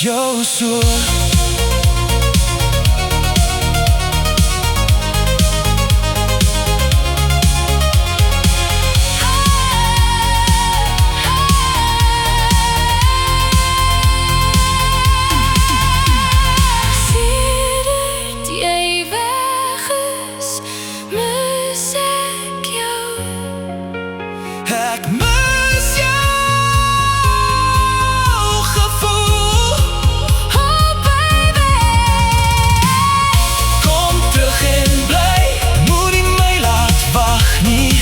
mis jou so. Ek mis jou gevoel. Oh baby, Kom terug en bly, moet nie my laat wag nie.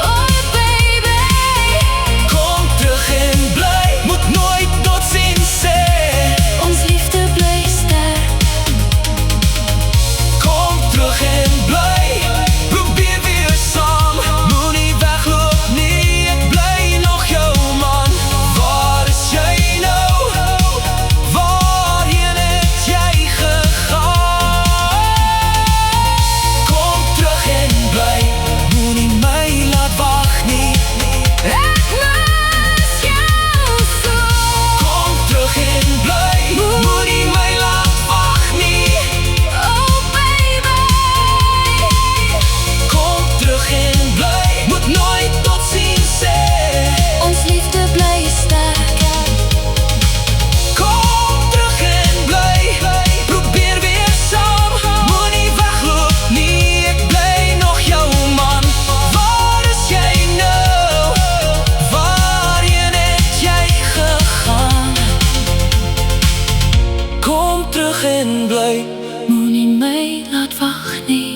oh baby, Kom terug en bly, moet nooit totsiens sê. ons liefde bly sterk. Kom terug en bly, probeer weer saam. Moenie wegloop nie, ek bly nog jou man. Waar is jy nou? Waarheen het jy gegaan? Kom terug en bly, moenie my laat wag nie. Ek mis jou so. Kom terug en bly, moenie my laat wag nie. Oh baby, Kom terug en bly, moet nooit totsiens sê. ons liefde bly sterk. Kom terug en bly, probeer weer saam. Moenie wegloop nie, ek bly nog jou man. Waar is jy nou? Waarheen het jy gegaan? Kom terug en bly, Moenie my laat wag nie.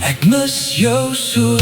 ek mis jou so.